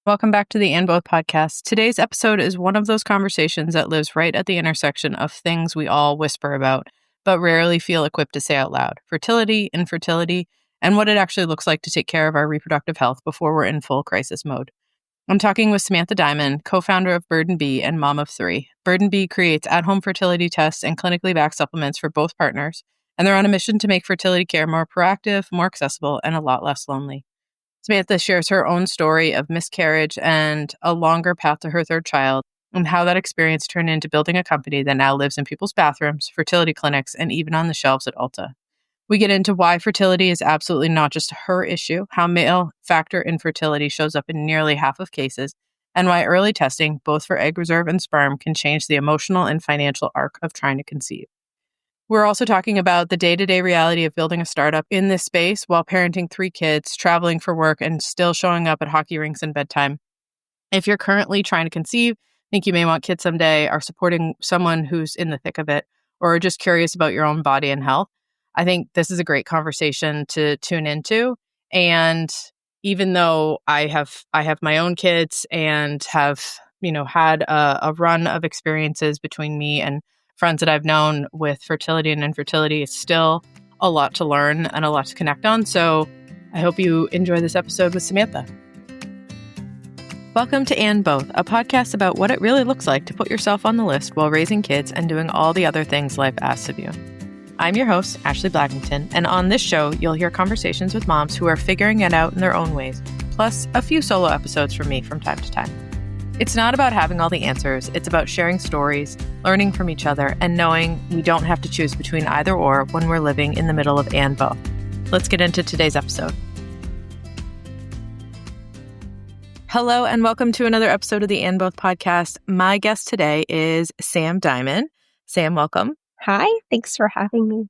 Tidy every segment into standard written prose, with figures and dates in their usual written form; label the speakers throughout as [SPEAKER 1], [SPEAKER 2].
[SPEAKER 1] Welcome back to the And Both podcast. Today's episode is one of those conversations that lives right at the intersection of things we all whisper about, but rarely feel equipped to say out loud: fertility, infertility, and what it actually looks like to take care of our reproductive health before we're in full crisis mode. I'm talking with Samantha Diamond, co-founder of Bird & Bee and mom of 3. Bird & Bee creates at-home fertility tests and clinically backed supplements for both partners, and they're on a mission to make fertility care more proactive, more accessible, and a lot less lonely. Samantha shares her own story of miscarriage and a longer path to her third child, and how that experience turned into building a company that now lives in people's bathrooms, fertility clinics, and even on the shelves at Ulta. We get into why fertility is absolutely not just her issue, how male factor infertility shows up in nearly half of cases, and why early testing, both for egg reserve and sperm, can change the emotional and financial arc of trying to conceive. We're also talking about the day-to-day reality of building a startup in this space while parenting 3 kids, traveling for work, and still showing up at hockey rinks and bedtime. If you're currently trying to conceive, think you may want kids someday, are supporting someone who's in the thick of it, or are just curious about your own body and health, I think this is a great conversation to tune into. And even though I have my own kids and have, had a run of experiences between me and friends that I've known with fertility and infertility, it's still a lot to learn and a lot to connect on. So I hope you enjoy this episode with Samantha. Welcome to And Both, a podcast about what it really looks like to put yourself on the list while raising kids and doing all the other things life asks of you. I'm your host, Ashley Blackington, and on this show, you'll hear conversations with moms who are figuring it out in their own ways, plus a few solo episodes from me from time to time. It's not about having all the answers. It's about sharing stories, learning from each other, and knowing we don't have to choose between either or when we're living in the middle of and both. Let's get into today's episode. Hello, and welcome to another episode of the And Both podcast. My guest today is Sam Diamond. Sam, welcome.
[SPEAKER 2] Hi, thanks for having me.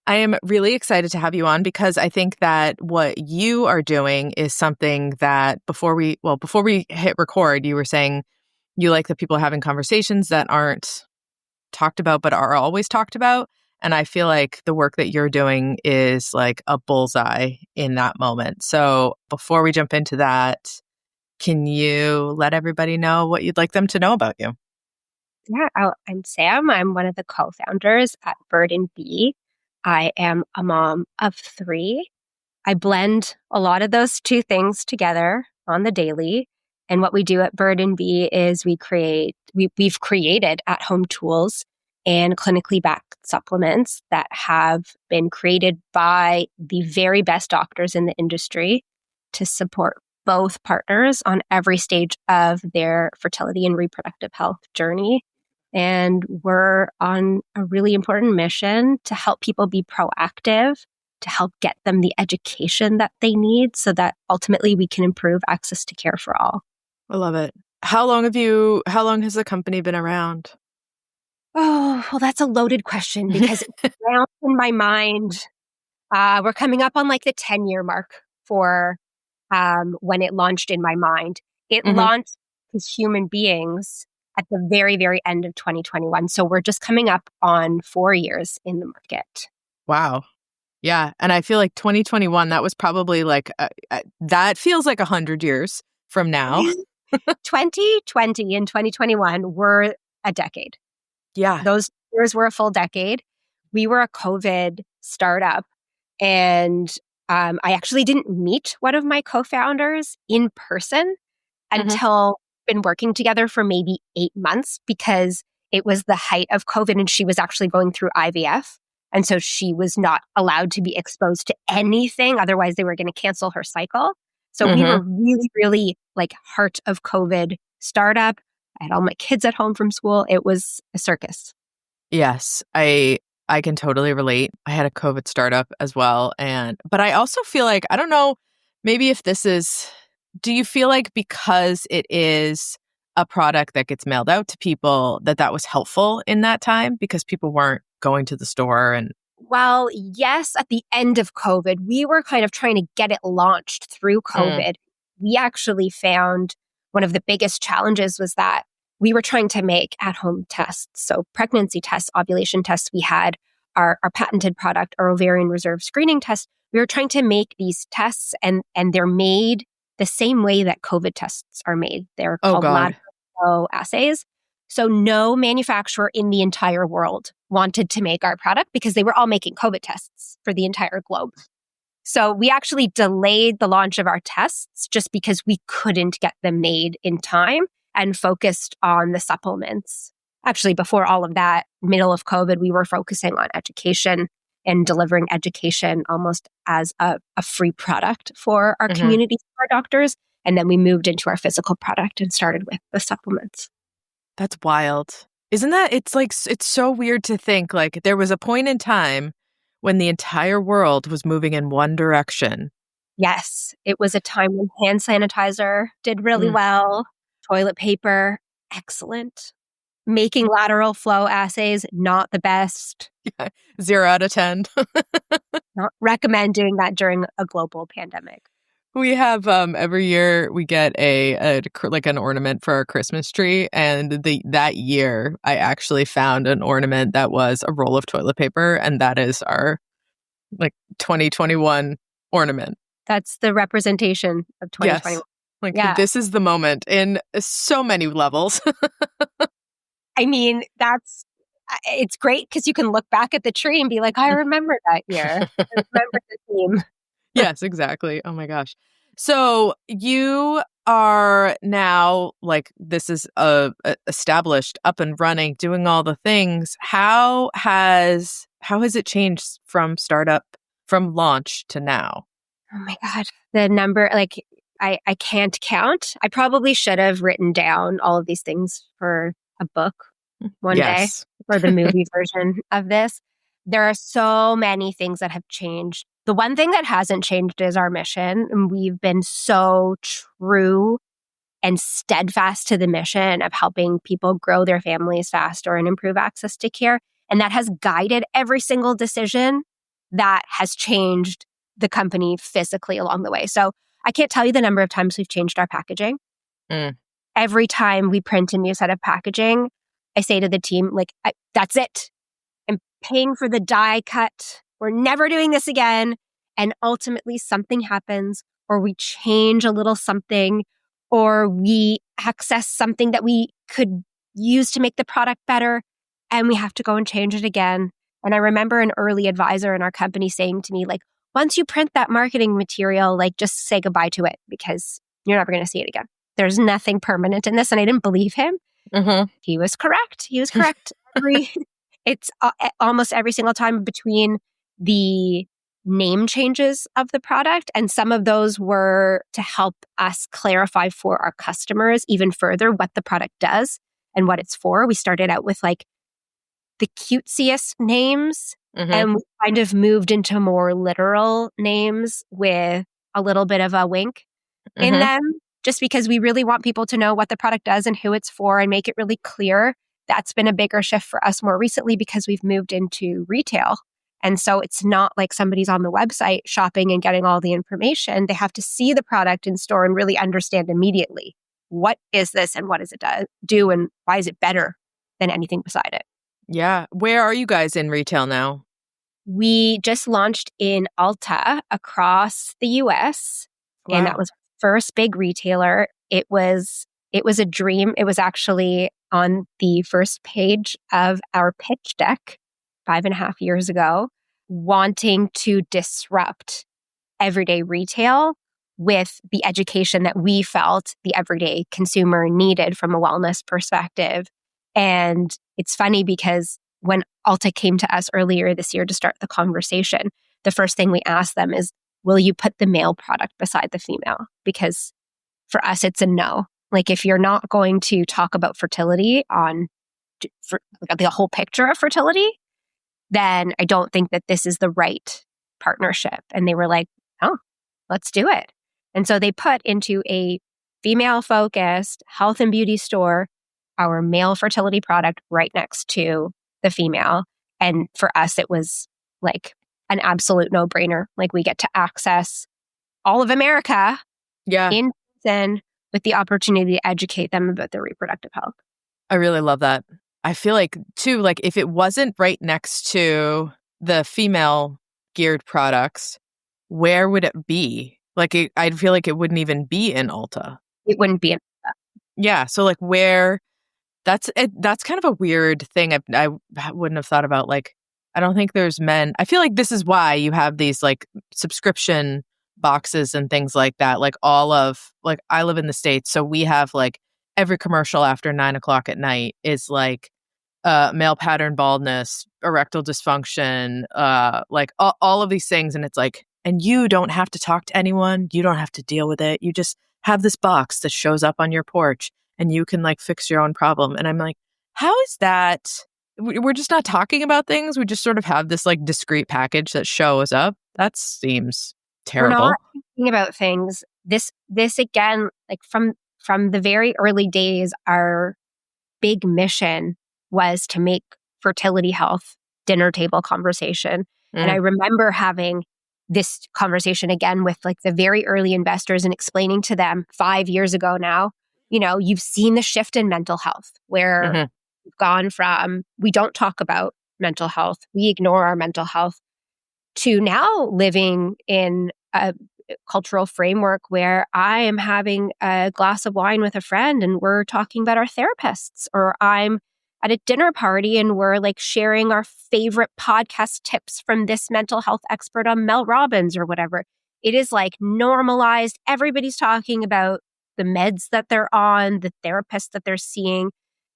[SPEAKER 1] I am really excited to have you on because I think that what you are doing is something that before we hit record, you were saying you like that people are having conversations that aren't talked about but are always talked about. And I feel like the work that you're doing is like a bullseye in that moment. So before we jump into that, can you let everybody know what you'd like them to know about you?
[SPEAKER 2] Yeah, I'm Sam. I'm one of the co-founders at Bird & Bee. I am a mom of 3. I blend a lot of those two things together on the daily. And what we do at Bird & Bee is we've created at-home tools and clinically backed supplements that have been created by the very best doctors in the industry to support both partners on every stage of their fertility and reproductive health journey. And we're on a really important mission to help people be proactive, to help get them the education that they need so that ultimately we can improve access to care for all.
[SPEAKER 1] I love it. How long has the company been around?
[SPEAKER 2] Oh, well, that's a loaded question because it's around in my mind. We're coming up on like the 10-year mark for when it launched in my mind. It launched as human beings at the very, very end of 2021. So we're just coming up on 4 years in the market.
[SPEAKER 1] Wow. Yeah. And I feel like 2021, that was probably like, that feels like 100 years from now.
[SPEAKER 2] 2020 and 2021 were a decade.
[SPEAKER 1] Yeah.
[SPEAKER 2] Those years were a full decade. We were a COVID startup. And I actually didn't meet one of my co-founders in person until been working together for maybe 8 months because it was the height of COVID and she was actually going through IVF. And so she was not allowed to be exposed to anything. Otherwise, they were going to cancel her cycle. So we were really, really like heart of COVID startup. I had all my kids at home from school. It was a circus.
[SPEAKER 1] Yes, I can totally relate. I had a COVID startup as well. But I also feel like, I don't know, maybe if this is... Do you feel like because it is a product that gets mailed out to people, that was helpful in that time because people weren't going to the store? And
[SPEAKER 2] well, yes, at the end of COVID, we were kind of trying to get it launched through COVID. We actually found one of the biggest challenges was that we were trying to make at-home tests. So pregnancy tests, ovulation tests. We had our patented product, our ovarian reserve screening test. We were trying to make these tests and they're made the same way that COVID tests are made. They're
[SPEAKER 1] Oh,
[SPEAKER 2] called
[SPEAKER 1] God.
[SPEAKER 2] lateral flow assays. So no manufacturer in the entire world wanted to make our product because they were all making COVID tests for the entire globe. So we actually delayed the launch of our tests just because we couldn't get them made in time and focused on the supplements. Actually, before all of that, middle of COVID, we were focusing on education and delivering education almost as a free product for our community, for our doctors. And then we moved into our physical product and started with the supplements.
[SPEAKER 1] That's wild. Isn't that, it's like, it's so weird to think like there was a point in time when the entire world was moving in one direction.
[SPEAKER 2] Yes, it was a time when hand sanitizer did really well, toilet paper, excellent. Making lateral flow assays, not the best.
[SPEAKER 1] Yeah. 0 out of 10.
[SPEAKER 2] Not recommend doing that during a global pandemic.
[SPEAKER 1] We have every year we get a like an ornament for our Christmas tree, and that year I actually found an ornament that was a roll of toilet paper, and that is our like 2021 ornament.
[SPEAKER 2] That's the representation of 2021.
[SPEAKER 1] Yes. Like
[SPEAKER 2] Yeah.
[SPEAKER 1] this is the moment in so many levels.
[SPEAKER 2] I mean, it's great because you can look back at the tree and be like, I remember that year. I remember the theme.
[SPEAKER 1] Yes, exactly. Oh my gosh. So you are now like, this is established, up and running, doing all the things. How has it changed from startup, from launch to now?
[SPEAKER 2] Oh my God. The number, like, I can't count. I probably should have written down all of these things for a book one day, or the movie version of this. There are so many things that have changed. The one thing that hasn't changed is our mission. And we've been so true and steadfast to the mission of helping people grow their families faster and improve access to care. And that has guided every single decision that has changed the company physically along the way. So I can't tell you the number of times we've changed our packaging. Every time we print a new set of packaging, I say to the team, like, that's it. I'm paying for the die cut. We're never doing this again. And ultimately something happens, or we change a little something, or we access something that we could use to make the product better, and we have to go and change it again. And I remember an early advisor in our company saying to me, like, once you print that marketing material, like, just say goodbye to it because you're never going to see it again. There's nothing permanent in this. And I didn't believe him. He was correct. It's almost every single time between the name changes of the product. And some of those were to help us clarify for our customers even further what the product does and what it's for. We started out with like the cutesiest names, and we kind of moved into more literal names with a little bit of a wink in them, just because we really want people to know what the product does and who it's for and make it really clear. That's been a bigger shift for us more recently because we've moved into retail. And so it's not like somebody's on the website shopping and getting all the information. They have to see the product in store and really understand immediately, what is this and what does it do and why is it better than anything beside it?
[SPEAKER 1] Yeah. Where are you guys in retail now?
[SPEAKER 2] We just launched in Ulta across the US.
[SPEAKER 1] Wow.
[SPEAKER 2] And that was our first big retailer. It was a dream. It was actually on the first page of our pitch deck 5.5 years ago, wanting to disrupt everyday retail with the education that we felt the everyday consumer needed from a wellness perspective. And it's funny because when Ulta came to us earlier this year to start the conversation, the first thing we asked them is, will you put the male product beside the female? Because for us, it's a no. Like, if you're not going to talk about fertility for the whole picture of fertility, then I don't think that this is the right partnership. And they were like, oh, let's do it. And so they put into a female-focused health and beauty store our male fertility product right next to the female. And for us, it was like an absolute no-brainer. Like, we get to access all of America in person with the opportunity to educate them about their reproductive health.
[SPEAKER 1] I really love that. I feel like, too, like if it wasn't right next to the female geared products, where would it be? Like I'd feel like it wouldn't even be in Ulta.
[SPEAKER 2] It wouldn't be.
[SPEAKER 1] Yeah. So like where that's it, that's kind of a weird thing. I wouldn't have thought about. Like, I don't think there's men. I feel like this is why you have these like subscription boxes and things like that. Like all of like I live in the States, so we have like every commercial after 9 o'clock at night is like male pattern baldness, erectile dysfunction, like all of these things. And it's like, and you don't have to talk to anyone. You don't have to deal with it. You just have this box that shows up on your porch and you can like fix your own problem. And I'm like, how is that? We're just not talking about things. We just sort of have this like discrete package that shows up. That seems
[SPEAKER 2] We're not
[SPEAKER 1] terrible.
[SPEAKER 2] thinking about things. This again, like from the very early days, our big mission was to make fertility health dinner table conversation. And I remember having this conversation again with like the very early investors and explaining to them 5 years ago now, you've seen the shift in mental health where
[SPEAKER 1] Mm-hmm.
[SPEAKER 2] we've gone from we don't talk about mental health, we ignore our mental health, to now living in a cultural framework where I am having a glass of wine with a friend and we're talking about our therapists, or I'm at a dinner party and we're like sharing our favorite podcast tips from this mental health expert on Mel Robbins or whatever. It is like normalized. Everybody's talking about the meds that they're on, the therapists that they're seeing,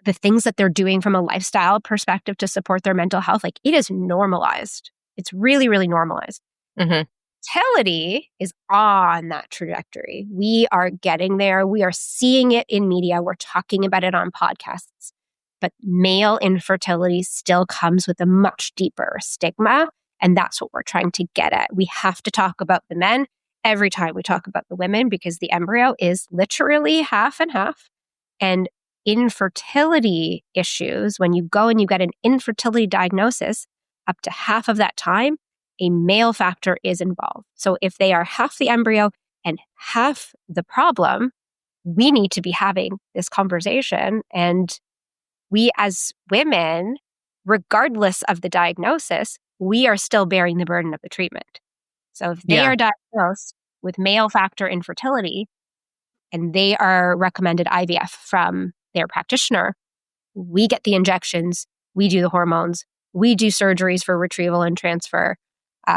[SPEAKER 2] the things that they're doing from a lifestyle perspective to support their mental health. Like it is normalized. It's really, really normalized.
[SPEAKER 1] Mm-hmm.
[SPEAKER 2] Fertility is on that trajectory. We are getting there. We are seeing it in media. We're talking about it on podcasts. But male infertility still comes with a much deeper stigma. And that's what we're trying to get at. We have to talk about the men every time we talk about the women because the embryo is literally half and half. And infertility issues, when you go and you get an infertility diagnosis, up to half of that time, a male factor is involved. So if they are half the embryo and half the problem, we need to be having this conversation. And we as women, regardless of the diagnosis, we are still bearing the burden of the treatment. So if they
[SPEAKER 1] Yeah.
[SPEAKER 2] are diagnosed with male factor infertility and they are recommended IVF from their practitioner, we get the injections, we do the hormones, we do surgeries for retrieval and transfer.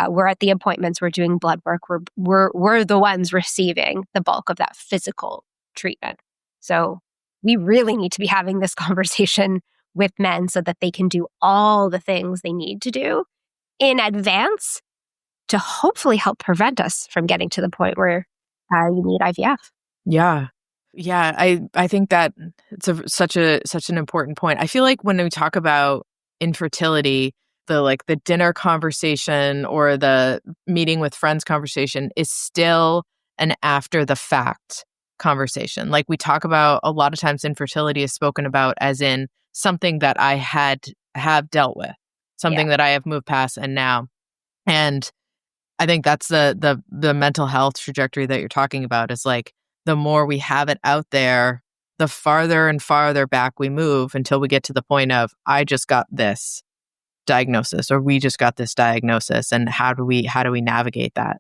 [SPEAKER 2] We're at the appointments, we're doing blood work, we're the ones receiving the bulk of that physical treatment. So we really need to be having this conversation with men so that they can do all the things they need to do in advance to hopefully help prevent us from getting to the point where you need IVF.
[SPEAKER 1] Yeah. Yeah, I think that it's such an important point. I feel like when we talk about infertility, the dinner conversation or the meeting with friends conversation is still an after the fact conversation. Like we talk about a lot of times infertility is spoken about as in something that I have dealt with, something that I have moved past and now. And I think that's the mental health trajectory that you're talking about is like the more we have it out there, the farther and farther back we move until we get to the point of I just got this diagnosis or we just got this diagnosis, and how do we navigate that?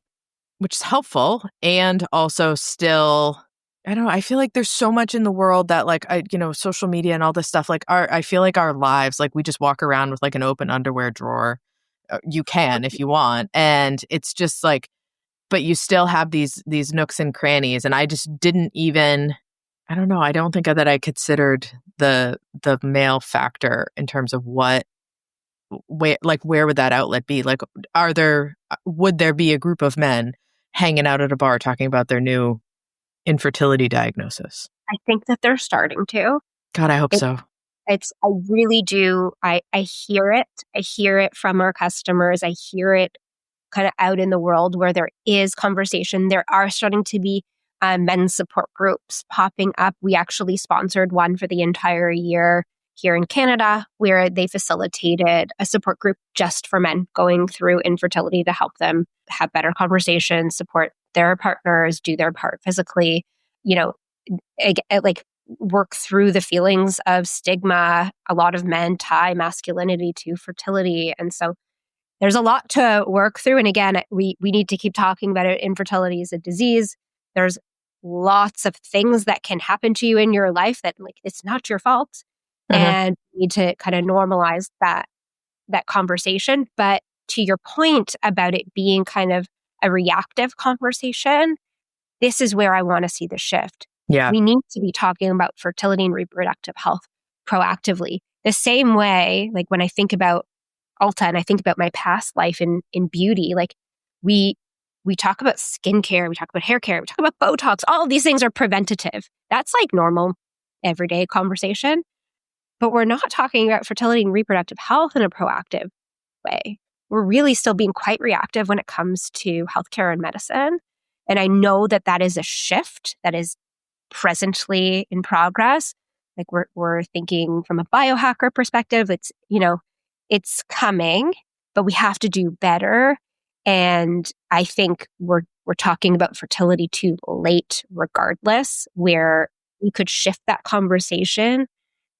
[SPEAKER 1] Which is helpful and also still I don't know, I feel like there's so much in the world that like social media and all this stuff like I feel like our lives like we just walk around with like an open underwear drawer. You can if you want, and it's just like but you still have these nooks and crannies, and I just didn't even I don't know, I don't think that I considered the male factor in terms of where would that outlet be? Like would there be a group of men hanging out at a bar talking about their new infertility diagnosis?
[SPEAKER 2] I think that they're starting to.
[SPEAKER 1] God, I hope so.
[SPEAKER 2] I really do. I hear it. I hear it from our customers. I hear it kind of out in the world where there is conversation. There are starting to be men's support groups popping up. We actually sponsored one for the entire year here in Canada where they facilitated a support group just for men going through infertility to help them have better conversations, support their partners, do their part physically, like work through the feelings of stigma. A lot of men tie masculinity to fertility. And so there's a lot to work through. And again, we need to keep talking about it. Infertility is a disease. There's lots of things that can happen to you in your life that like it's not your fault. And we need to kind of normalize that conversation. But to your point about it being kind of a reactive conversation, this is where I want to see the shift.
[SPEAKER 1] Yeah.
[SPEAKER 2] We need to be talking about fertility and reproductive health proactively. The same way, like when I think about Ulta and I think about my past life in beauty, like we talk about skincare, we talk about hair care, we talk about Botox, all of these things are preventative. That's like normal, everyday conversation. But we're not talking about fertility and reproductive health in a proactive way. We're really still being quite reactive when it comes to healthcare and medicine. And I know that that is a shift that is presently in progress. Like we're thinking from a biohacker perspective, it's coming, but we have to do better. And I think we're talking about fertility too late regardless, where we could shift that conversation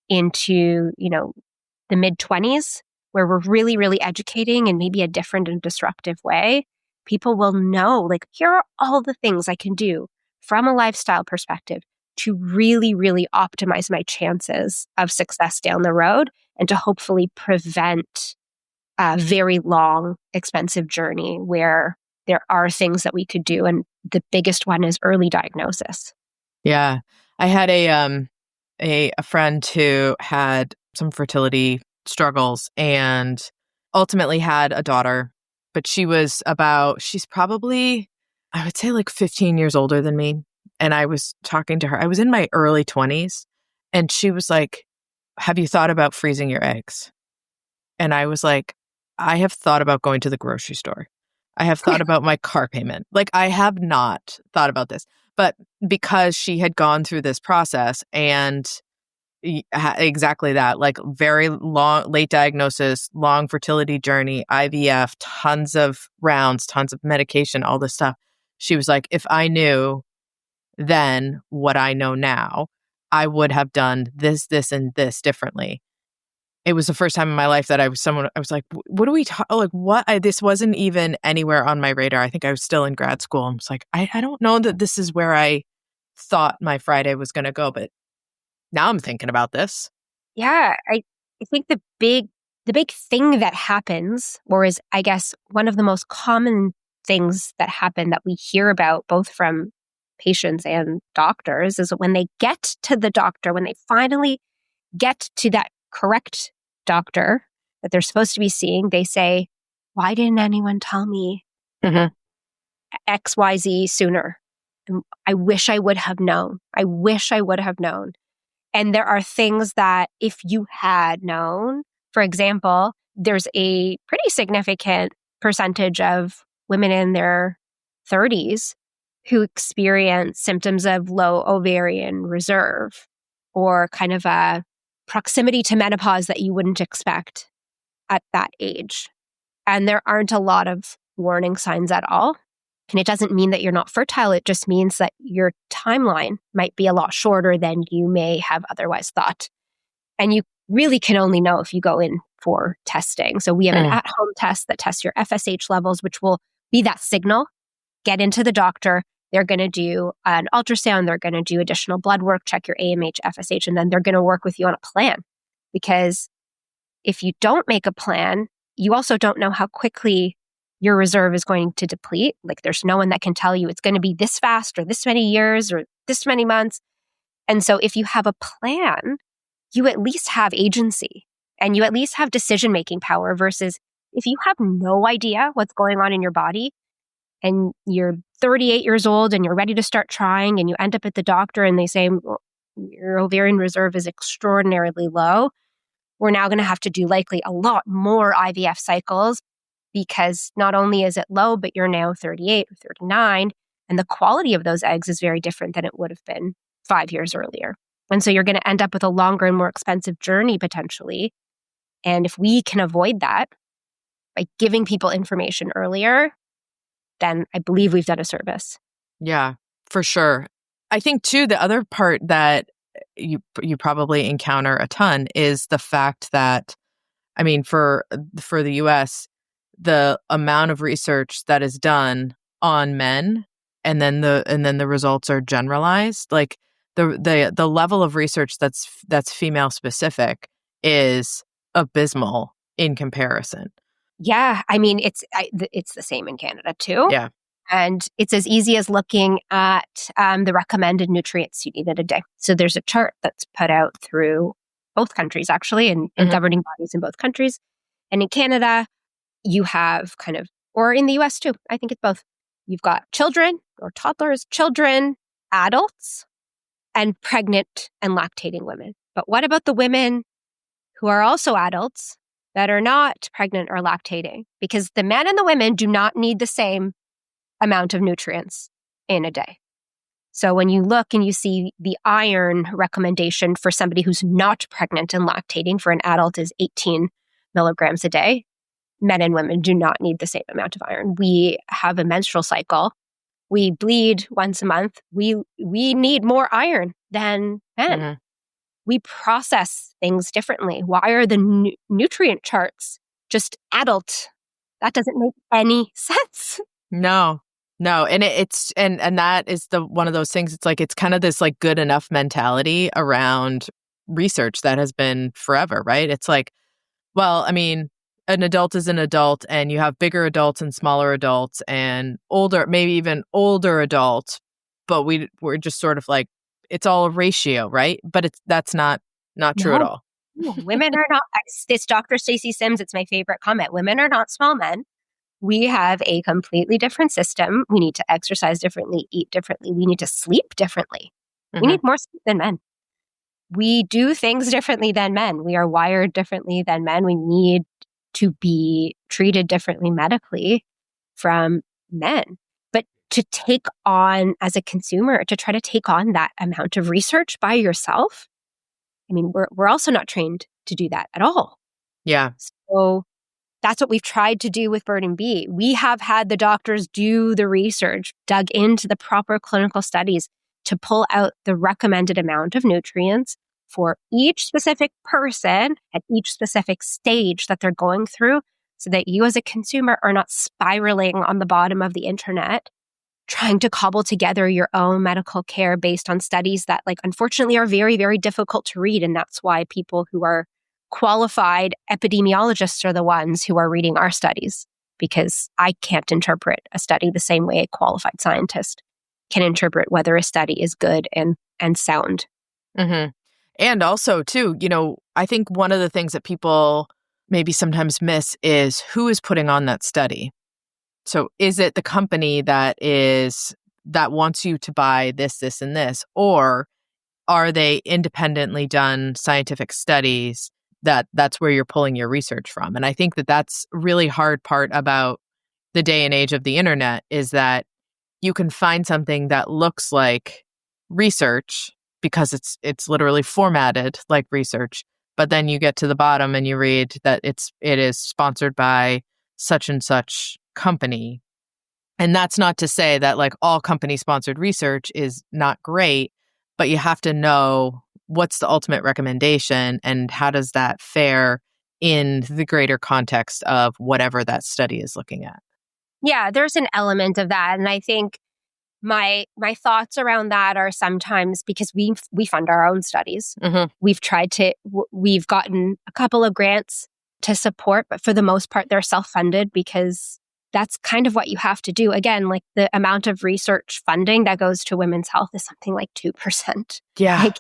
[SPEAKER 2] into, the mid-20s, where we're really, really educating in maybe a different and disruptive way. People will know, like, here are all the things I can do from a lifestyle perspective to really, really optimize my chances of success down the road and to hopefully prevent a very long, expensive journey where there are things that we could do. And the biggest one is early diagnosis.
[SPEAKER 1] Yeah. I had a friend who had some fertility struggles and ultimately had a daughter, but she's probably, I would say like 15 years older than me. And I was talking to her, I was in my early 20s, and she was like, have you thought about freezing your eggs? And I was like, I have thought about going to the grocery store. I have thought about my car payment. Like, I have not thought about this. But because she had gone through this process and exactly that, like very long, late diagnosis, long fertility journey, IVF, tons of rounds, tons of medication, all this stuff. She was like, if I knew then what I know now, I would have done this, and this differently. It was the first time in my life that I was like, what do we talk? Like, what? This wasn't even anywhere on my radar. I think I was still in grad school. I was like, I don't know that this is where I thought my Friday was going to go, but now I'm thinking about this.
[SPEAKER 2] Yeah, I think the big thing that happens, or is I guess one of the most common things that happen that we hear about both from patients and doctors, is when they get to the doctor, when they finally get to that correct doctor that they're supposed to be seeing, they say, why didn't anyone tell me XYZ sooner? I wish I would have known. I wish I would have known. And there are things that if you had known, for example, there's a pretty significant percentage of women in their 30s who experience symptoms of low ovarian reserve, or kind of a proximity to menopause that you wouldn't expect at that age. And there aren't a lot of warning signs at all. And it doesn't mean that you're not fertile. It just means that your timeline might be a lot shorter than you may have otherwise thought. And you really can only know if you go in for testing. So we have an at-home test that tests your FSH levels, which will be that signal. Get into the doctor. They're going to do an ultrasound. They're going to do additional blood work, check your AMH, FSH, and then they're going to work with you on a plan. Because if you don't make a plan, you also don't know how quickly your reserve is going to deplete. Like, there's no one that can tell you it's going to be this fast or this many years or this many months. And so if you have a plan, you at least have agency and you at least have decision-making power, versus if you have no idea what's going on in your body and you're 38 years old and you're ready to start trying and you end up at the doctor and they say, well, your ovarian reserve is extraordinarily low. We're now going to have to do likely a lot more IVF cycles, because not only is it low, but you're now 38 or 39, and the quality of those eggs is very different than it would have been 5 years earlier. And so you're going to end up with a longer and more expensive journey potentially. And if we can avoid that by giving people information earlier, then I believe we've done a service.
[SPEAKER 1] Yeah, for sure. I think too, the other part that you probably encounter a ton is the fact that, I mean, for the US, the amount of research that is done on men, and then the results are generalized. Like the level of research that's female specific is abysmal in comparison.
[SPEAKER 2] Yeah, I mean, it's the same in Canada too.
[SPEAKER 1] Yeah.
[SPEAKER 2] And it's as easy as looking at the recommended nutrients you need in a day. So there's a chart that's put out through both countries, actually, and governing bodies in both countries. And in Canada, you have kind of, or in the US too, I think it's both. You've got children or toddlers, children, adults, and pregnant and lactating women. But what about the women who are also adults that are not pregnant or lactating? Because the men and the women do not need the same amount of nutrients in a day. So when you look and you see the iron recommendation for somebody who's not pregnant and lactating for an adult is 18 milligrams a day, men and women do not need the same amount of iron. We have a menstrual cycle. We bleed once a month. We need more iron than men. We process things differently. Why are the nutrient charts just adult? That doesn't make any sense.
[SPEAKER 1] No. And it's that is one of those things. It's like, it's kind of this like good enough mentality around research that has been forever, right? It's like, well, I mean, an adult is an adult, and you have bigger adults and smaller adults and older, maybe even older adults, but we're just sort of like, it's all a ratio, right? But that's not true at all.
[SPEAKER 2] No, women are not, it's Dr. Stacey Sims, it's my favorite comment. Women are not small men. We have a completely different system. We need to exercise differently, eat differently. We need to sleep differently. We need more sleep than men. We do things differently than men. We are wired differently than men. We need to be treated differently medically from men. But to take on, as a consumer, to try to take on that amount of research by yourself, I mean, we're also not trained to do that at all.
[SPEAKER 1] Yeah.
[SPEAKER 2] So that's what we've tried to do with Bird and Bee. We have had the doctors do the research, dug into the proper clinical studies to pull out the recommended amount of nutrients for each specific person at each specific stage that they're going through, so that you as a consumer are not spiraling on the bottom of the internet, trying to cobble together your own medical care based on studies that, like, unfortunately are very, very difficult to read. And that's why people who are qualified epidemiologists are the ones who are reading our studies, because I can't interpret a study the same way a qualified scientist can interpret whether a study is good and sound.
[SPEAKER 1] And also, too, I think one of the things that people maybe sometimes miss is who is putting on that study. So is it the company that wants you to buy this, this, and this, or are they independently done scientific studies that's where you're pulling your research from? And I think that that's really hard part about the day and age of the internet, is that you can find something that looks like research because it's literally formatted like research, but then you get to the bottom and you read that it is sponsored by such and such company. And that's not to say that like all company sponsored research is not great, but you have to know what's the ultimate recommendation and how does that fare in the greater context of whatever that study is looking at.
[SPEAKER 2] Yeah, there's an element of that. And I think my thoughts around that are sometimes because we fund our own studies. We've gotten a couple of grants to support, but for the most part, they're self-funded because that's kind of what you have to do. Again, like the amount of research funding that goes to women's health is something like 2%.
[SPEAKER 1] Yeah.
[SPEAKER 2] Like,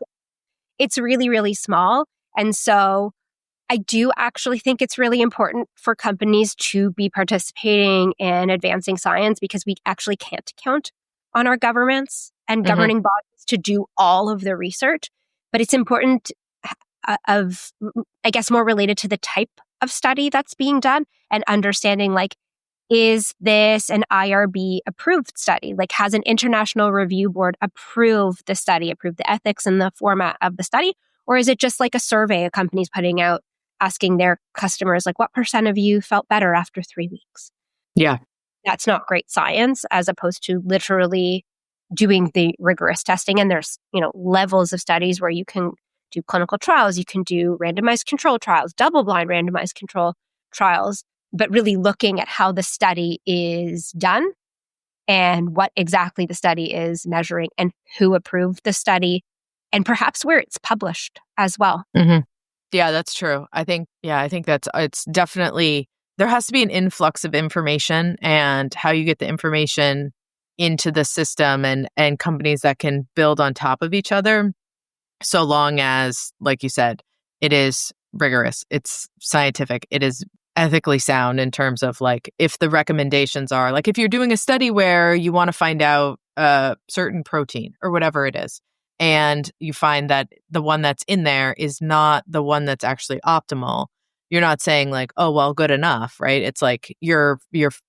[SPEAKER 2] it's really, really small. And so I do actually think it's really important for companies to be participating in advancing science, because we actually can't count on our governments and governing bodies to do all of the research. But it's important I guess, more related to the type of study that's being done and understanding, like, is this an IRB approved study? Like, has an international review board approved the study, approved the ethics and the format of the study? Or is it just like a survey a company's putting out, asking their customers, like, what % of you felt better after 3 weeks?
[SPEAKER 1] Yeah.
[SPEAKER 2] That's not great science, as opposed to literally doing the rigorous testing. And there's, levels of studies where you can do clinical trials, you can do randomized control trials, double-blind randomized control trials, but really looking at how the study is done and what exactly the study is measuring and who approved the study and perhaps where it's published as well.
[SPEAKER 1] Mm-hmm. Yeah, that's true. I think it's definitely, there has to be an influx of information, and how you get the information into the system and companies that can build on top of each other, so long as, like you said, it is rigorous, it's scientific, it is ethically sound in terms of like, if the recommendations are like, if you're doing a study where you want to find out a certain protein or whatever it is, and you find that the one that's in there is not the one that's actually optimal, you're not saying like, oh, well, good enough, right? It's like you're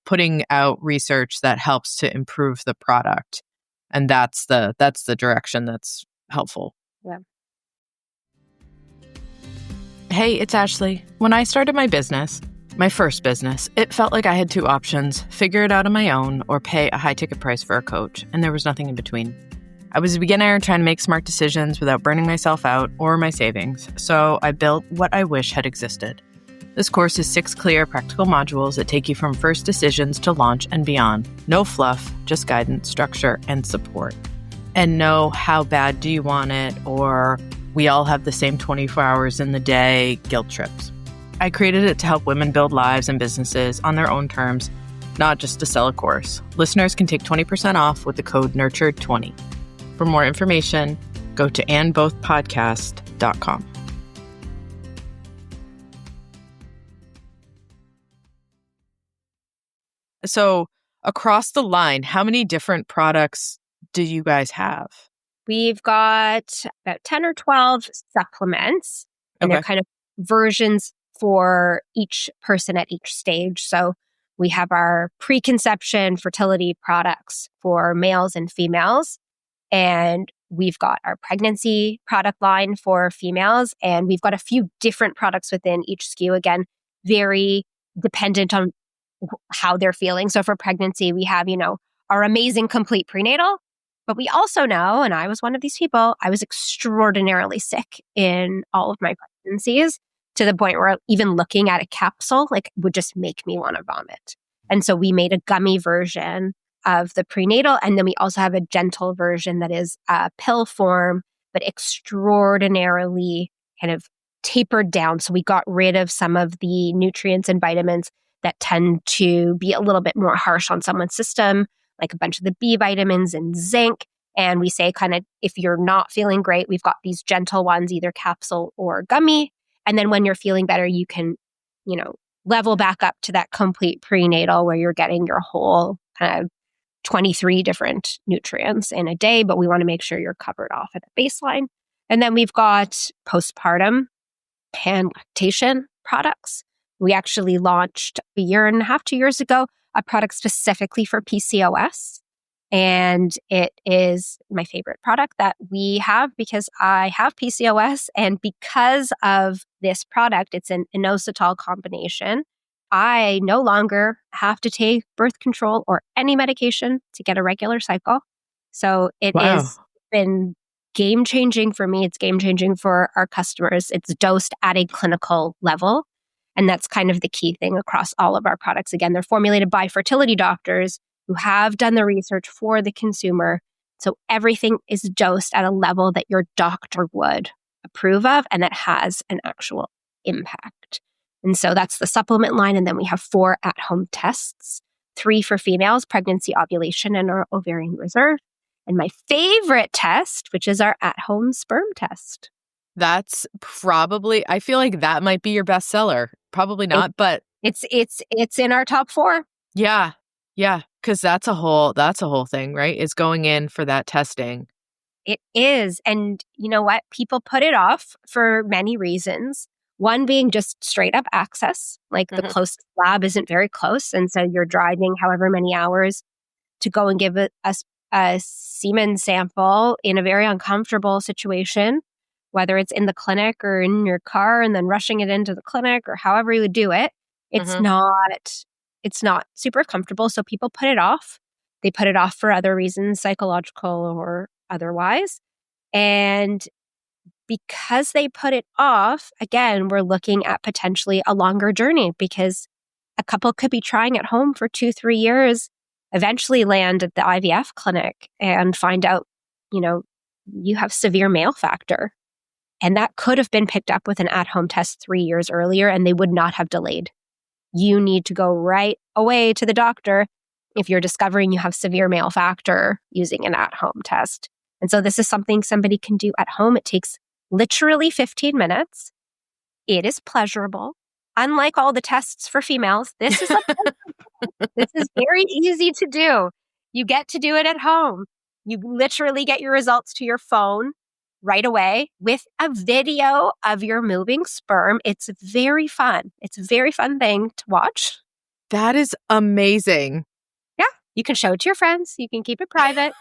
[SPEAKER 1] putting out research that helps to improve the product. And that's the direction that's helpful.
[SPEAKER 2] Yeah.
[SPEAKER 1] Hey, it's Ashley. When I started my business, my first business, it felt like I had two options: figure it out on my own or pay a high ticket price for a coach, and there was nothing in between. I was a beginner trying to make smart decisions without burning myself out or my savings, so I built what I wish had existed. This course is 6 clear, practical modules that take you from first decisions to launch and beyond. No fluff, just guidance, structure, and support. And no how bad do you want it, or we all have the same 24 hours in the day guilt trips. I created it to help women build lives and businesses on their own terms, not just to sell a course. Listeners can take 20% off with the code NURTURED20. For more information, go to andbothpodcast.com. So across the line, how many different products do you guys have?
[SPEAKER 2] We've got about 10 or 12 supplements, and they're kind of versions for each person at each stage. So we have our preconception fertility products for males and females, and we've got our pregnancy product line for females, and we've got a few different products within each SKU, again, very dependent on how they're feeling. So for pregnancy, we have, our amazing complete prenatal. But we also know, and I was one of these people, I was extraordinarily sick in all of my pregnancies, to the point where even looking at a capsule would just make me want to vomit. And so we made a gummy version of the prenatal. And then we also have a gentle version that is a pill form, but extraordinarily kind of tapered down. So we got rid of some of the nutrients and vitamins that tend to be a little bit more harsh on someone's system, like a bunch of the B vitamins and zinc. And we say kind of, if you're not feeling great, we've got these gentle ones, either capsule or gummy. And then when you're feeling better, you can, level back up to that complete prenatal where you're getting your whole kind of 23 different nutrients in a day, but we want to make sure you're covered off at a baseline. And then we've got postpartum and lactation products. We actually launched a year and a half, 2 years ago, a product specifically for PCOS. And it is my favorite product that we have because I have PCOS. And because of this product, it's an inositol combination. I no longer have to take birth control or any medication to get a regular cycle. So it has been game changing for me. It's game changing for our customers. It's dosed at a clinical level. And that's kind of the key thing across all of our products. Again, they're formulated by fertility doctors who have done the research for the consumer. So everything is dosed at a level that your doctor would approve of and that has an actual impact. And so that's the supplement line. And then we have 4 at-home tests, 3 for females, pregnancy, ovulation, and our ovarian reserve. And my favorite test, which is our at-home sperm test.
[SPEAKER 1] That's probably, I feel like that might be your best seller. Probably not, but
[SPEAKER 2] it's in our top 4.
[SPEAKER 1] Yeah. Yeah. Cause that's a whole thing, right? Is going in for that testing.
[SPEAKER 2] It is. And you know what? People put it off for many reasons. One being just straight up access. Like the closest lab isn't very close. And so you're driving however many hours to go and give a semen sample in a very uncomfortable situation, whether it's in the clinic or in your car and then rushing it into the clinic or however you would do it. It's not super comfortable. So people put it off. They put it off for other reasons, psychological or otherwise. And because they put it off, again, we're looking at potentially a longer journey because a couple could be trying at home for 2-3 years, eventually land at the IVF clinic and find out, you have severe male factor. And that could have been picked up with an at-home test 3 years earlier, and they would not have delayed. You need to go right away to the doctor if you're discovering you have severe male factor using an at-home test. And so this is something somebody can do at home. It takes literally 15 minutes. It is pleasurable. Unlike all the tests for females, this is this is very easy to do. You get to do it at home. You literally get your results to your phone right away with a video of your moving sperm. It's very fun. It's a very fun thing to watch.
[SPEAKER 1] That is amazing.
[SPEAKER 2] Yeah. You can show it to your friends. You can keep it private.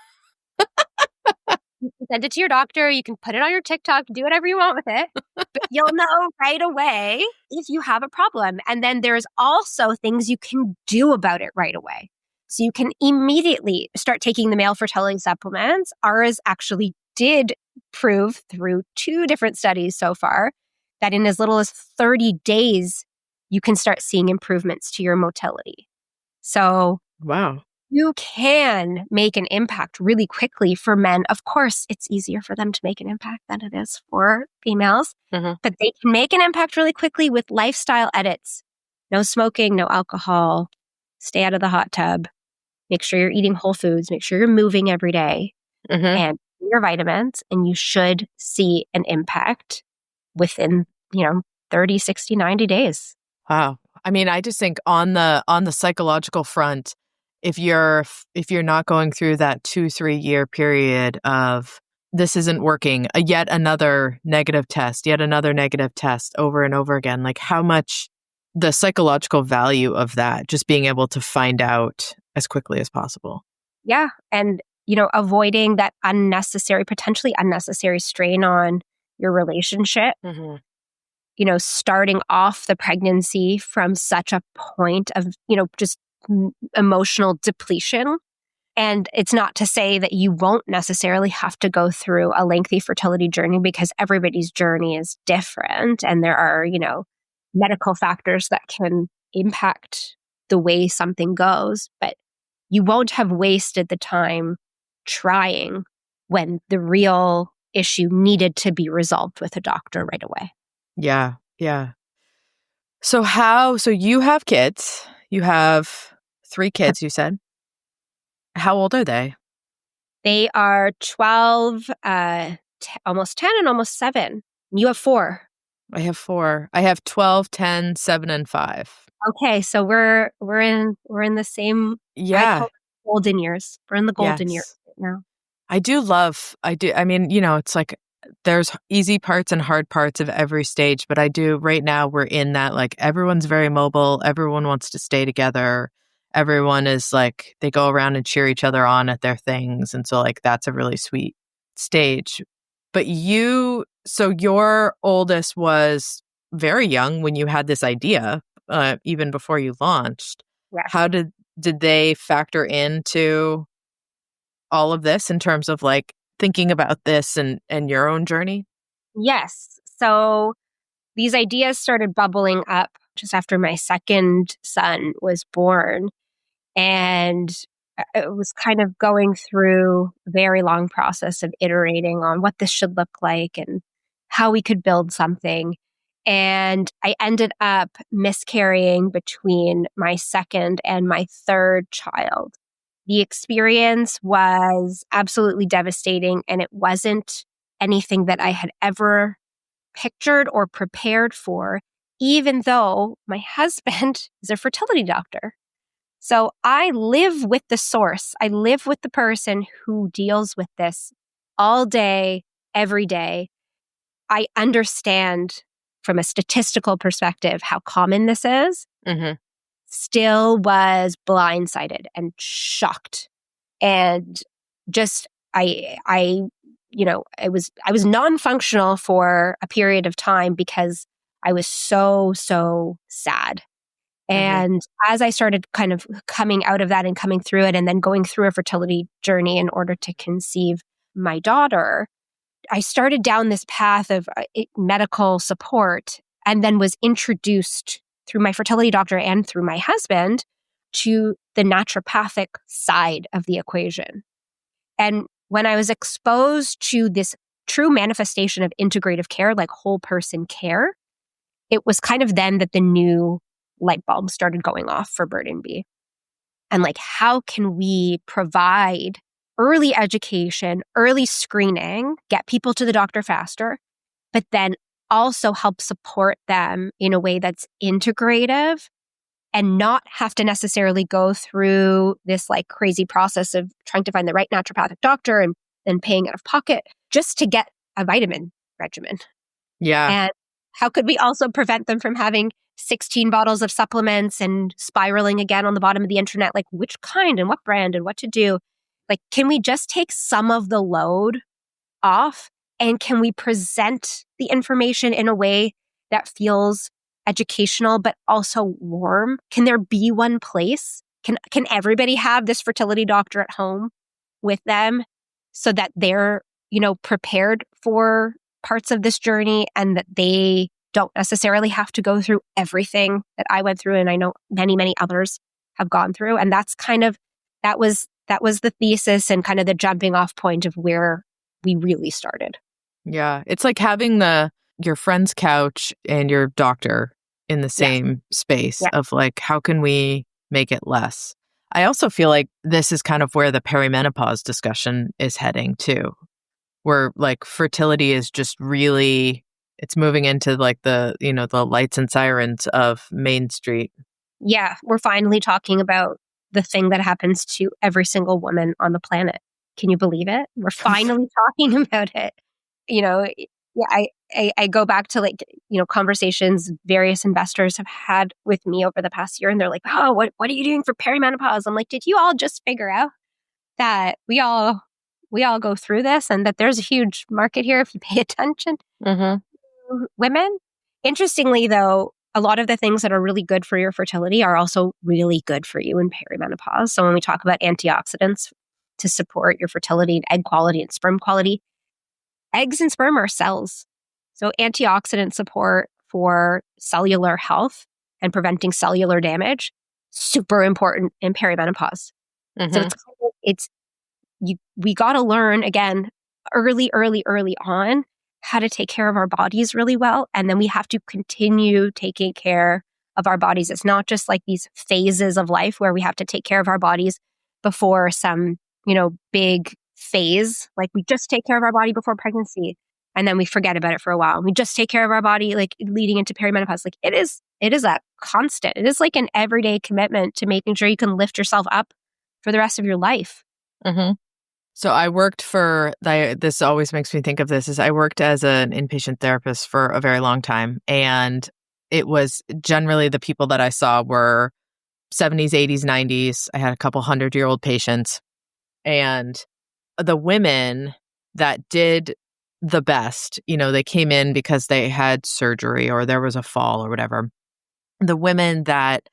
[SPEAKER 2] You can send it to your doctor. You can put it on your TikTok. Do whatever you want with it. But you'll know right away if you have a problem. And then there's also things you can do about it right away. So you can immediately start taking the male fertility supplements. Ours actually did prove through 2 different studies so far that in as little as 30 days, you can start seeing improvements to your motility. So
[SPEAKER 1] wow,
[SPEAKER 2] you can make an impact really quickly for men. Of course, it's easier for them to make an impact than it is for females, but they can make an impact really quickly with lifestyle edits. No smoking, no alcohol, stay out of the hot tub, make sure you're eating whole foods, make sure you're moving every day, and your vitamins, and you should see an impact within, 30, 60, 90 days.
[SPEAKER 1] Wow. I mean, I just think on the psychological front, if you're not going through that 2-3 year period of this isn't working, yet another negative test over and over again, like how much the psychological value of that, just being able to find out as quickly as possible.
[SPEAKER 2] Yeah. And, avoiding that potentially unnecessary strain on your relationship. Starting off the pregnancy from such a point of, just emotional depletion. And it's not to say that you won't necessarily have to go through a lengthy fertility journey, because everybody's journey is different. And there are, medical factors that can impact the way something goes. But you won't have wasted the time trying when the real issue needed to be resolved with a doctor right away.
[SPEAKER 1] Yeah. Yeah. So you have kids. You have 3 kids, you said. How old are they?
[SPEAKER 2] They are 12, almost 10 and almost 7. You have 4.
[SPEAKER 1] I have 4. I have 12, 10, 7, and 5.
[SPEAKER 2] Okay, so we're in the same golden years. We're in the golden years right now.
[SPEAKER 1] I mean, it's like there's easy parts and hard parts of every stage, but right now we're in that, like, everyone's very mobile. Everyone wants to stay together. Everyone is like, they go around and cheer each other on at their things. And so, like, that's a really sweet stage. But so your oldest was very young when you had this idea, even before you launched.
[SPEAKER 2] Yes.
[SPEAKER 1] How did they factor into all of this in terms of, like, thinking about this and your own journey?
[SPEAKER 2] Yes. So these ideas started bubbling up just after my second son was born. And it was kind of going through a very long process of iterating on what this should look like and how we could build something. And I ended up miscarrying between my second and my third child. The experience was absolutely devastating, and it wasn't anything that I had ever pictured or prepared for, even though my husband is a fertility doctor. So I live with the source. I live with the person who deals with this all day, every day. I understand from a statistical perspective how common this is. Still was blindsided and shocked. And just, I was non-functional for a period of time because I was so sad. And as I started kind of coming out of that and coming through it, and then going through a fertility journey in order to conceive my daughter, I started down this path of medical support, and then was introduced through my fertility doctor and through my husband to the naturopathic side of the equation. And when I was exposed to this true manifestation of integrative care, like whole person care, it was kind of then that the new light bulb started going off for Bird and Bee. And like, how can we provide early education, early screening, get people to the doctor faster, but then also help support them in a way that's integrative and not have to necessarily go through this like crazy process of trying to find the right naturopathic doctor and then paying out of pocket just to get a vitamin regimen.
[SPEAKER 1] Yeah.
[SPEAKER 2] And how could we also prevent them from having 16 bottles of supplements and spiraling again on the bottom of the internet, like which kind and what brand and what to do? Like, can we just take some of the load off? And can we present the information in a way that feels educational, but also warm? Can there be one place? Can everybody have this fertility doctor at home with them so that they're, prepared for parts of this journey and that they don't necessarily have to go through everything that I went through and I know many, many others have gone through. And that's kind of, that was the thesis and kind of the jumping off point of where we really started.
[SPEAKER 1] Yeah. It's like having your friend's couch and your doctor in the same space of like, how can we make it less? I also feel like this is kind of where the perimenopause discussion is heading too, where like fertility is just really, it's moving into like the lights and sirens of Main Street.
[SPEAKER 2] Yeah. We're finally talking about the thing that happens to every single woman on the planet. Can you believe it? We're finally talking about it. I go back to conversations various investors have had with me over the past year, and they're like, "Oh, what are you doing for perimenopause?" I'm like, "Did you all just figure out that we all go through this, and that there's a huge market here if you pay attention?" Mm-hmm. Women, interestingly, though, a lot of the things that are really good for your fertility are also really good for you in perimenopause. So when we talk about antioxidants to support your fertility and egg quality and sperm quality, eggs and sperm are cells. So antioxidant support for cellular health and preventing cellular damage, super important in perimenopause. Mm-hmm. So we got to learn again early on how to take care of our bodies really well. And then we have to continue taking care of our bodies. It's not just like these phases of life where we have to take care of our bodies before some, big phase. Like we just take care of our body before pregnancy and then we forget about it for a while. We just take care of our body like leading into perimenopause. Like it is a constant. It is like an everyday commitment to making sure you can lift yourself up for the rest of your life.
[SPEAKER 1] Mm-hmm. So I worked this always makes me think of this, is I worked as an inpatient therapist for a very long time. And it was generally the people that I saw were 70s, 80s, 90s. I had a couple 100-year-old patients. And the women that did the best, they came in because they had surgery or there was a fall or whatever. The women that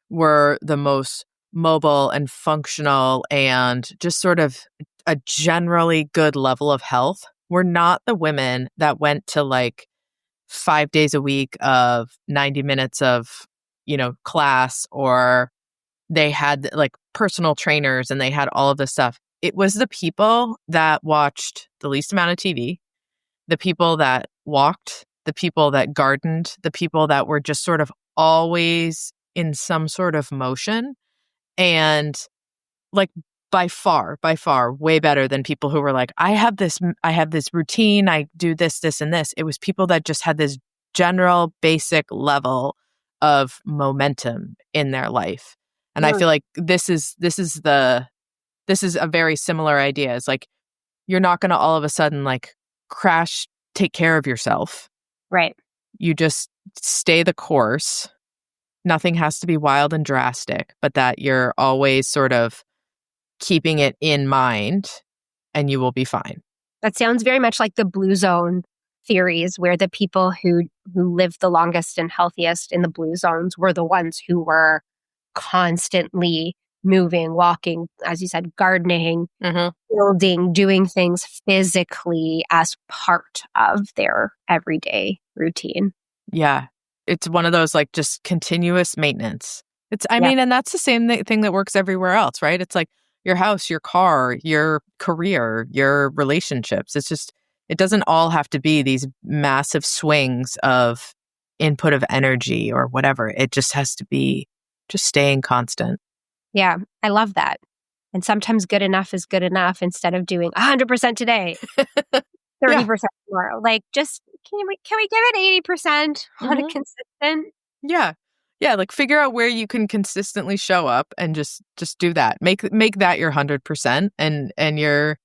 [SPEAKER 1] were the most mobile and functional and just sort of a generally good level of health were not the women that went to like 5 days a week of 90 minutes of, class, or they had like personal trainers and they had all of this stuff. It was the people that watched the least amount of TV, the people that walked, the people that gardened, the people that were just sort of always in some sort of motion. And like by far, way better than people who were like, I have this routine, I do this, and this. It was people that just had this general basic level of momentum in their life. And I feel like this is a very similar idea. It's like, you're not going to all of a sudden like crash, take care of yourself.
[SPEAKER 2] Right.
[SPEAKER 1] You just stay the course. Nothing has to be wild and drastic, but that you're always sort of keeping it in mind and you will be fine.
[SPEAKER 2] That sounds very much like the blue zone theories, where the people who lived the longest and healthiest in the blue zones were the ones who were constantly moving, walking, as you said, gardening, building, doing things physically as part of their everyday routine.
[SPEAKER 1] Yeah. it's one of those like just continuous maintenance. I
[SPEAKER 2] Yeah.
[SPEAKER 1] mean, and that's the same thing that works everywhere else, right? It's like your house, your car, your career, your relationships. It's just, it doesn't all have to be these massive swings of input of energy or whatever. It just has to be just staying constant.
[SPEAKER 2] Yeah. I love that. And sometimes good enough is good enough instead of doing 100% today,
[SPEAKER 1] Yeah.
[SPEAKER 2] 30% tomorrow. Like, just can we give it 80% on a
[SPEAKER 1] Hmm.
[SPEAKER 2] consistent?
[SPEAKER 1] Yeah. Yeah, like figure out where you can consistently show up and just do that. Make that your 100% and you're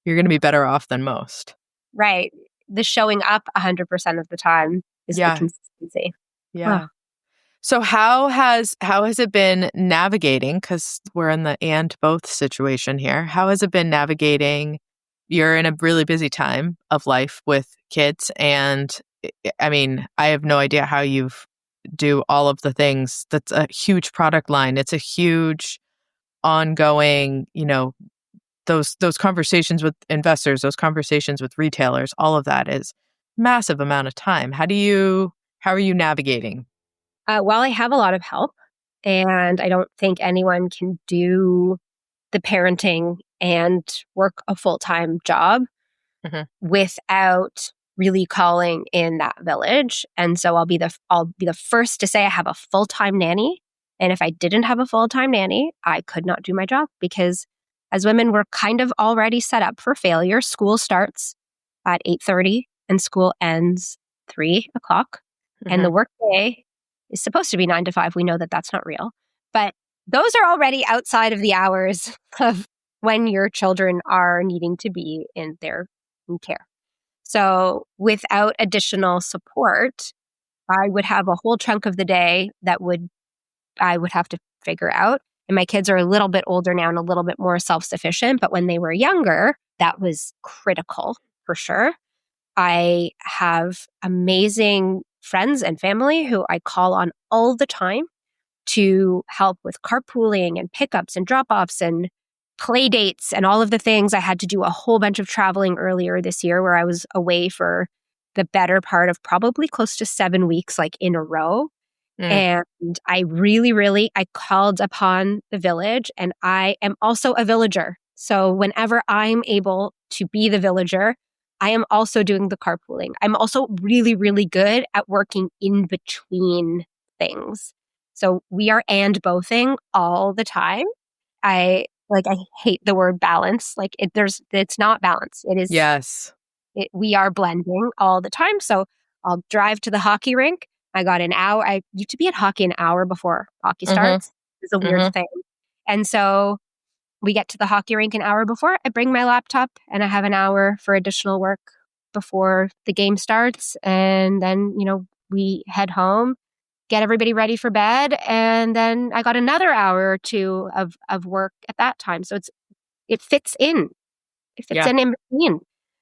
[SPEAKER 1] going to be better off than most.
[SPEAKER 2] Right. The showing up 100% of the time is the
[SPEAKER 1] Yeah.
[SPEAKER 2] consistency. Oh,
[SPEAKER 1] Yeah. So how has it been navigating, cuz we're in the and both situation here. How has it been navigating? You're in a really busy time of life with kids and I mean, I have no idea how you've do all of the things. That's a huge product line. It's a huge ongoing, those conversations with investors, those conversations with retailers, all of that is massive amount of time. How are you navigating?
[SPEAKER 2] well, I have a lot of help, and I don't think anyone can do the parenting and work a full time job
[SPEAKER 1] Hmm.
[SPEAKER 2] without really calling in that village. And so I'll be the first to say I have a full time nanny. And if I didn't have a full time nanny, I could not do my job because as women, we're kind of already set up for failure. School starts at 8:30 and school ends 3 o'clock. And
[SPEAKER 1] Hmm.
[SPEAKER 2] the workday is supposed to be 9 to 5. We know that that's not real. But those are already outside of the hours of when your children are needing to be in their care. So without additional support, I would have a whole chunk of the day I would have to figure out. And my kids are a little bit older now and a little bit more self-sufficient, but when they were younger, that was critical for sure. I have amazing friends and family who I call on all the time to help with carpooling and pickups and drop-offs and play dates and all of the things. I had to do a whole bunch of traveling earlier this year where I was away for the better part of probably close to 7 weeks, like in a row.
[SPEAKER 1] Mm,
[SPEAKER 2] And I really, really, I called upon the village, and I am also a villager. So whenever I'm able to be the villager, I am also doing the carpooling. I'm also really, really good at working in between things. So we are and bothing all the time. I hate the word balance. Like it's not balance.
[SPEAKER 1] yes.
[SPEAKER 2] We are blending all the time. So I'll drive to the hockey rink. I got an hour. I used to be at hockey an hour before hockey
[SPEAKER 1] Hmm.
[SPEAKER 2] starts. It's a weird
[SPEAKER 1] Hmm.
[SPEAKER 2] thing. And so we get to the hockey rink an hour before. I bring my laptop and I have an hour for additional work before the game starts. And then, we head home, get everybody ready for bed. And then I got another hour or two of work at that time. So it fits in. It fits
[SPEAKER 1] Yeah.
[SPEAKER 2] in between.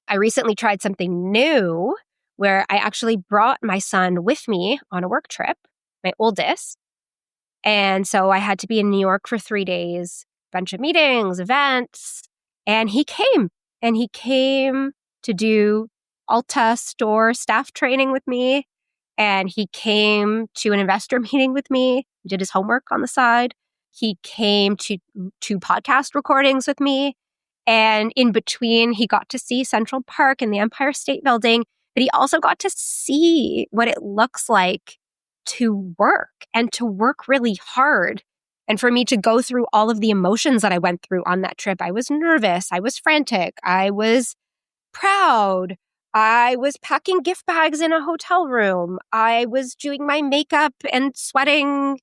[SPEAKER 2] I recently tried something new where I actually brought my son with me on a work trip, my oldest. And so I had to be in New York for 3 days, bunch of meetings, events. And he came to do Ulta store staff training with me. And he came to an investor meeting with me, did his homework on the side. He came to 2 podcast recordings with me. And in between, he got to see Central Park and the Empire State Building, but he also got to see what it looks like to work and to work really hard. And for me to go through all of the emotions that I went through on that trip, I was nervous, I was frantic, I was proud, I was packing gift bags in a hotel room, I was doing my makeup and sweating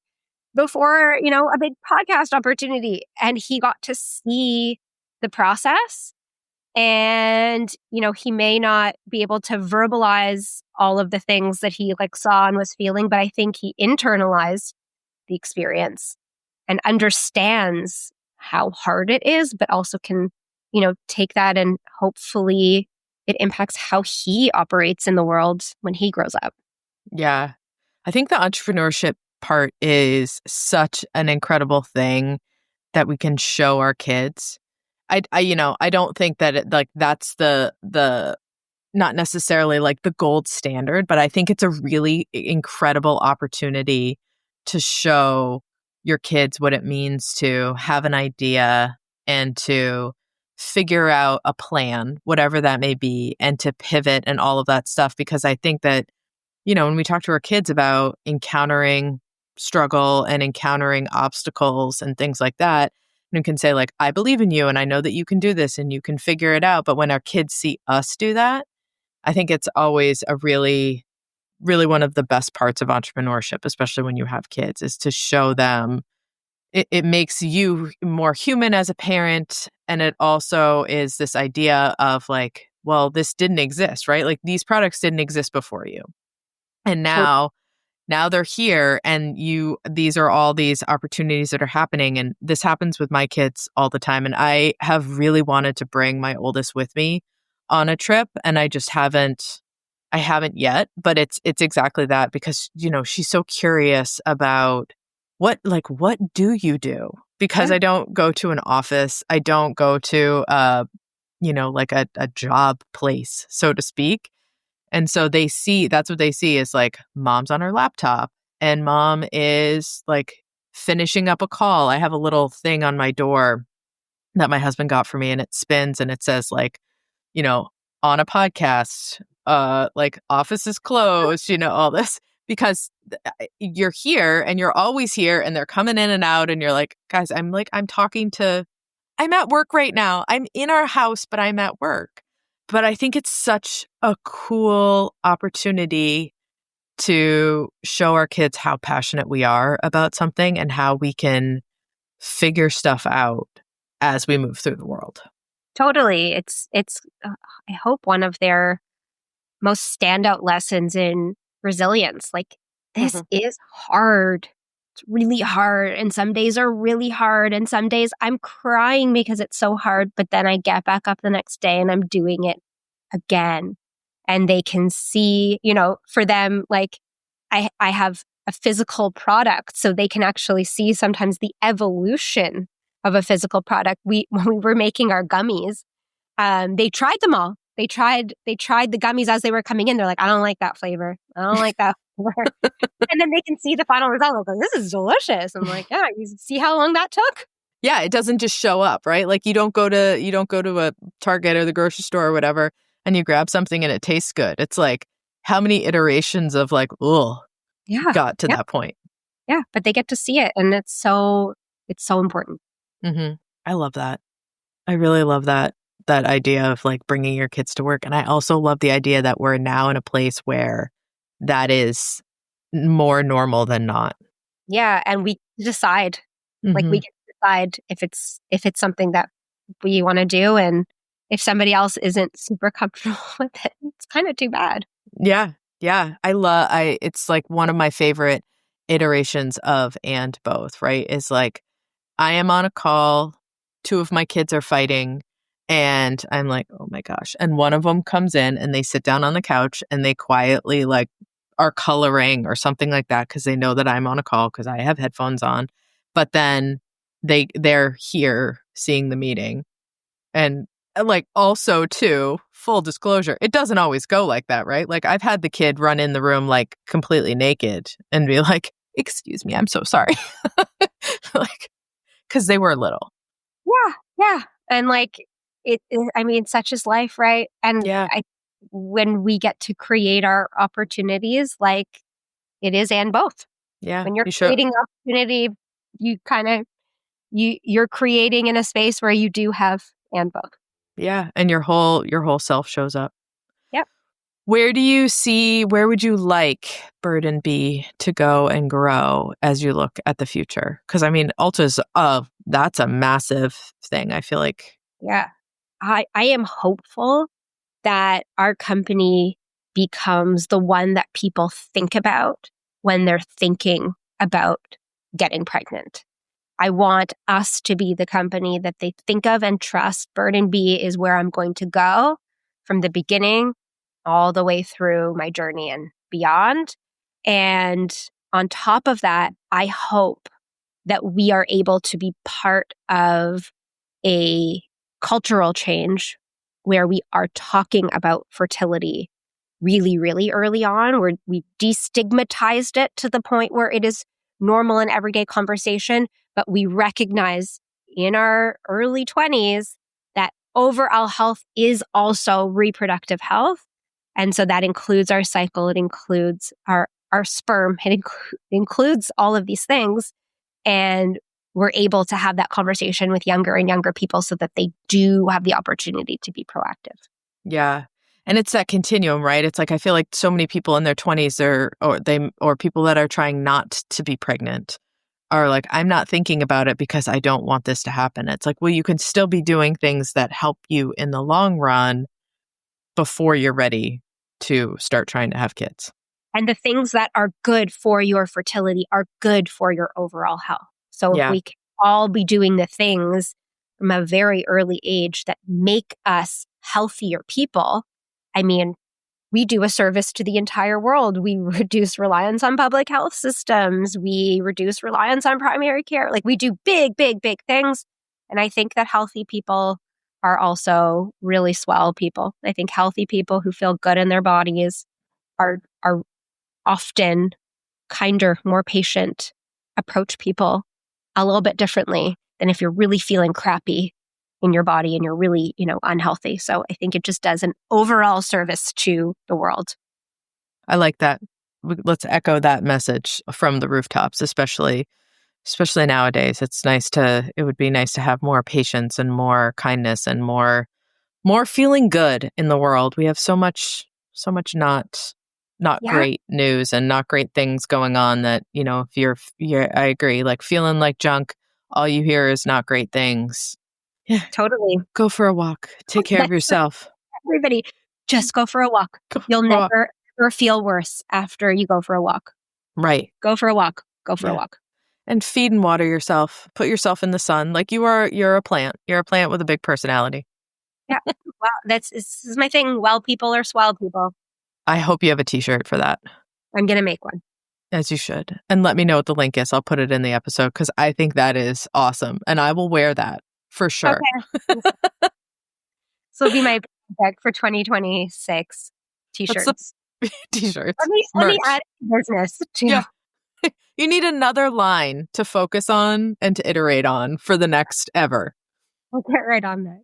[SPEAKER 2] before, a big podcast opportunity. And he got to see the process. And, he may not be able to verbalize all of the things that he saw and was feeling, but I think he internalized the experience and understands how hard it is, but also can, take that and hopefully it impacts how he operates in the world when he grows up.
[SPEAKER 1] Yeah. I think the entrepreneurship part is such an incredible thing that we can show our kids. I don't think that that's the not necessarily like the gold standard, but I think it's a really incredible opportunity to show your kids what it means to have an idea and to figure out a plan, whatever that may be, and to pivot and all of that stuff. Because I think that, when we talk to our kids about encountering struggle and encountering obstacles and things like that, and we can say like, I believe in you and I know that you can do this and you can figure it out. But when our kids see us do that, I think it's always a really, really one of the best parts of entrepreneurship, especially when you have kids, is to show them it makes you more human as a parent. And it also is this idea of like, well, this didn't exist, right? Like these products didn't exist before you. And now they're here and these are all these opportunities that are happening. And this happens with my kids all the time. And I have really wanted to bring my oldest with me on a trip. And I haven't yet, but it's exactly that because, she's so curious about what do you do? Because
[SPEAKER 2] Yeah.
[SPEAKER 1] I don't go to an office. I don't go to, like a job place, so to speak. And so that's what they see is like mom's on her laptop and mom is like finishing up a call. I have a little thing on my door that my husband got for me and it spins and it says like, on a podcast, like office is closed, all this because you're here and you're always here and they're coming in and out and you're like, guys, I'm at work right now. I'm in our house, but I'm at work. But I think it's such a cool opportunity to show our kids how passionate we are about something and how we can figure stuff out as we move through the world.
[SPEAKER 2] Totally. It's I hope one of their most standout lessons in resilience. Like this is hard. It's really hard. And some days are really hard. And some days I'm crying because it's so hard. But then I get back up the next day and I'm doing it again. And they can see, for them, like I have a physical product. So they can actually see sometimes the evolution of a physical product. When we were making our gummies, they tried them all. They tried the gummies as they were coming in. They're like, I don't like that flavor. I don't like that flavor. And then they can see the final result. Like, this is delicious. I'm like, yeah, you see how long that took?
[SPEAKER 1] Yeah, it doesn't just show up, right? Like you don't go to a Target or the grocery store or whatever and you grab something and it tastes good. It's like how many iterations of like, got to that point.
[SPEAKER 2] Yeah, but they get to see it and it's so important.
[SPEAKER 1] Mm-hmm. I love that. I really love that idea of like bringing your kids to work. And I also love the idea that we're now in a place where that is more normal than not.
[SPEAKER 2] Yeah. And we decide, like we can decide if it's something that we want to do. And if somebody else isn't super comfortable with it, it's kind of too bad.
[SPEAKER 1] Yeah. Yeah. It's like one of my favorite iterations of and both, right? Is like, I am on a call, two of my kids are fighting, and I'm like, oh my gosh. And one of them comes in and they sit down on the couch and they quietly like are coloring or something like that because they know that I'm on a call because I have headphones on. But then they're here seeing the meeting. And like also too, full disclosure, it doesn't always go like that, right? Like I've had the kid run in the room like completely naked and be like, excuse me, I'm so sorry. Like, because they were little.
[SPEAKER 2] Yeah. And like, I mean, such is life, right? And
[SPEAKER 1] Yeah.
[SPEAKER 2] when we get to create our opportunities, like it is and both.
[SPEAKER 1] Yeah.
[SPEAKER 2] When you're creating opportunity, you're creating in a space where you do have and both.
[SPEAKER 1] Yeah. And your whole self shows up.
[SPEAKER 2] Yep.
[SPEAKER 1] Where would you like Bird and Bee to go and grow as you look at the future? Because I mean, Ulta's, that's a massive thing. I feel like.
[SPEAKER 2] Yeah. I am hopeful that our company becomes the one that people think about when they're thinking about getting pregnant. I want us to be the company that they think of and trust. Bird and Bee is where I'm going to go from the beginning all the way through my journey and beyond. And on top of that, I hope that we are able to be part of a cultural change where we are talking about fertility really, really early on, where we destigmatized it to the point where it is normal and everyday conversation, but we recognize in our early 20s that overall health is also reproductive health. And so that includes our cycle, it includes our sperm, it includes all of these things. And we're able to have that conversation with younger and younger people so that they do have the opportunity to be proactive.
[SPEAKER 1] Yeah. And it's that continuum, right? It's like I feel like so many people in their 20s or people that are trying not to be pregnant are like, I'm not thinking about it because I don't want this to happen. It's like, well, you can still be doing things that help you in the long run before you're ready to start trying to have kids.
[SPEAKER 2] And the things that are good for your fertility are good for your overall health. So if we can all be doing the things from a very early age that make us healthier people, I mean, we do a service to the entire world. We reduce reliance on public health systems. We reduce reliance on primary care. Like we do big, big, big things. And I think that healthy people are also really swell people. I think healthy people who feel good in their bodies are often kinder, more patient, approach people a little bit differently than if you're really feeling crappy in your body and you're really, unhealthy. So I think it just does an overall service to the world.
[SPEAKER 1] I like that. Let's echo that message from the rooftops, especially nowadays. It would be nice to have more patience and more kindness and more feeling good in the world. We have so much not great news and not great things going on that, if you're, I agree, like feeling like junk, all you hear is not great things. Yeah.
[SPEAKER 2] Totally.
[SPEAKER 1] Go for a walk. Take care of yourself.
[SPEAKER 2] Everybody, just go for a walk. You'll never ever feel worse after you go for a walk.
[SPEAKER 1] Right.
[SPEAKER 2] Go for a walk. Go for a walk.
[SPEAKER 1] And feed and water yourself. Put yourself in the sun. Like you're a plant. You're a plant with a big personality.
[SPEAKER 2] Yeah. Well, this is my thing. Well people are swell people.
[SPEAKER 1] I hope you have a t-shirt for that.
[SPEAKER 2] I'm going to make one.
[SPEAKER 1] As you should. And let me know what the link is. I'll put it in the episode because I think that is awesome. And I will wear that for sure.
[SPEAKER 2] Okay. So it'll be my bag for 2026 t-shirts.
[SPEAKER 1] T-shirts.
[SPEAKER 2] Let me add business too.
[SPEAKER 1] Yeah. You need another line to focus on and to iterate on for the next ever.
[SPEAKER 2] I'll get right on that.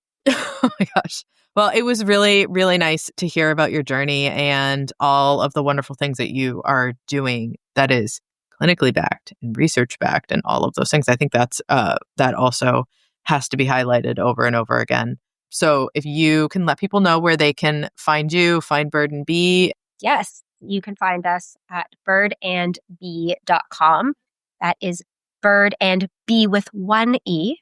[SPEAKER 1] Oh my gosh. Well, it was really, really nice to hear about your journey and all of the wonderful things that you are doing that is clinically backed and research backed and all of those things. I think that also has to be highlighted over and over again. So if you can let people know where they can find you, find Bird and Bee.
[SPEAKER 2] Yes, you can find us at birdandbee.com. That is Bird and Bee with one E.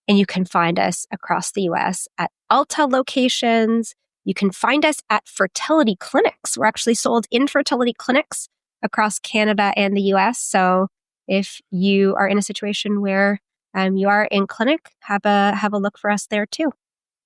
[SPEAKER 2] And you can find us across the US at Ulta locations. You can find us at fertility clinics. We're actually sold in fertility clinics across Canada and the US. So if you are in a situation where you are in clinic, have a look for us there too.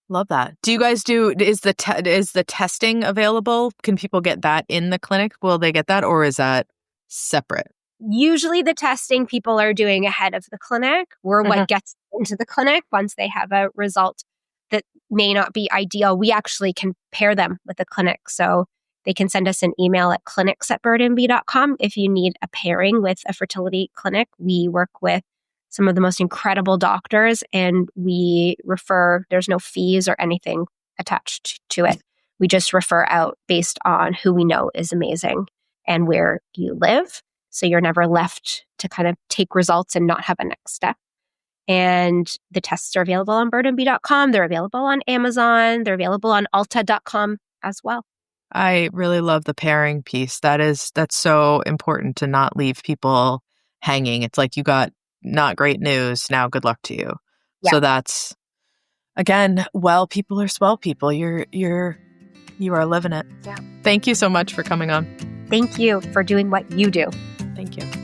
[SPEAKER 1] Love that. Do you guys is the testing available? Can people get that in the clinic? Will they get that or is that separate?
[SPEAKER 2] Usually the testing people are doing ahead of the clinic. We're what gets into the clinic once they have a result that may not be ideal. We actually can pair them with the clinic. So they can send us an email at clinics@birdandbee.com if you need a pairing with a fertility clinic. We work with some of the most incredible doctors and we refer, there's no fees or anything attached to it. We just refer out based on who we know is amazing and where you live. So you're never left to kind of take results and not have a next step. And the tests are available on birdandbee.com. They're available on Amazon. They're available on Ulta.com as well.
[SPEAKER 1] I really love the pairing piece. That's so important to not leave people hanging. It's like you got not great news. Now good luck to you. Yeah. So that's, again, well people are swell people. You are living it.
[SPEAKER 2] Yeah.
[SPEAKER 1] Thank you so much for coming on.
[SPEAKER 2] Thank you for doing what you do.
[SPEAKER 1] Thank you.